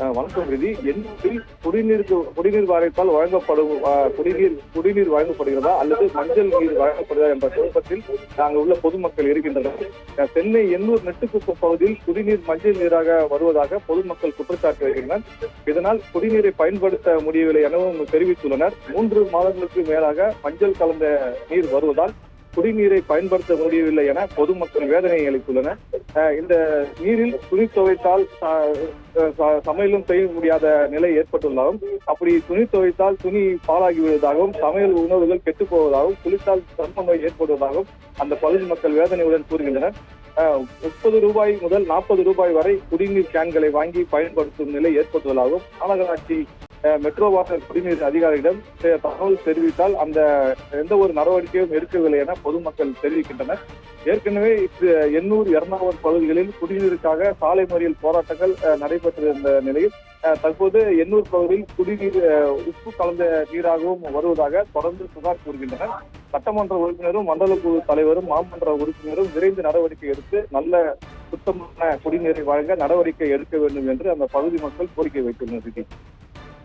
வணக்கம் விதி. எண்ணூரில் குடிநீர் வாரியத்தால் வழங்கப்படும் குடிநீர் வழங்கப்படுகிறதா அல்லது மஞ்சள் நீர் வழங்கப்படுகிறதா என்ற குழப்பத்தில் அங்கு உள்ள பொதுமக்கள் இருக்கின்றனர். சென்னை எண்ணூர் நெட்டுக்குப்பம் பகுதியில் குடிநீர் மஞ்சள் நீராக வருவதாக பொதுமக்கள் குற்றச்சாட்டு வருகின்றனர். இதனால் குடிநீரை பயன்படுத்த முடியவில்லை எனவும் தெரிவித்துள்ளனர். 3 மாதங்களுக்கு மேலாக மஞ்சள் கலந்த நீர் வருவதால் குடிநீரை பயன்படுத்த முடியவில்லை என பொதுமக்கள் வேதனை அளித்துள்ளனர். இந்த நீரில் துணி துவைத்தால் சமையலும் செய்ய முடியாத நிலை ஏற்பட்டுள்ளதாகவும், அப்படி துணி துவைத்தால் துணி பாழாகி விடுவதாகவும், சமையல் உணவுகள் கெட்டுப் போவதாகவும், குளித்தால் சர்ம நோய் ஏற்படுவதாகவும் அந்த பகுதி மக்கள் வேதனையுடன் கூறுகின்றனர். 30 ரூபாய் முதல் 40 ரூபாய் வரை குடிநீர் கேன்களை வாங்கி பயன்படுத்தும் நிலை ஏற்பட்டுள்ளதாகவும், மாநகராட்சி மெட்ரோ வாட்டர் குடிநீர் அதிகாரியிடம் தகவல் தெரிவித்தால் அந்த எந்த ஒரு நடவடிக்கையும் எடுக்கவில்லை என பொதுமக்கள் தெரிவிக்கின்றனர். ஏற்கனவே எண்ணூர், எர்ணாகுளம் பகுதிகளில் குடிநீருக்காக சாலை மறியல் போராட்டங்கள் நடைபெற்றிருந்த நிலையில் தற்போது எண்ணூர் பகுதியில் குடிநீர் உப்பு கலந்த நீராகவும் வருவதாக தொடர்ந்து புகார் கூறுகின்றனர். சட்டமன்ற உறுப்பினரும், மண்டல குழு தலைவரும், மாமன்ற உறுப்பினரும் விரைந்து நடவடிக்கை எடுத்து நல்ல சுத்தமான குடிநீரை வழங்க நடவடிக்கை எடுக்க வேண்டும் என்று அந்த பகுதி மக்கள் கோரிக்கை வைத்துள்ளனர்.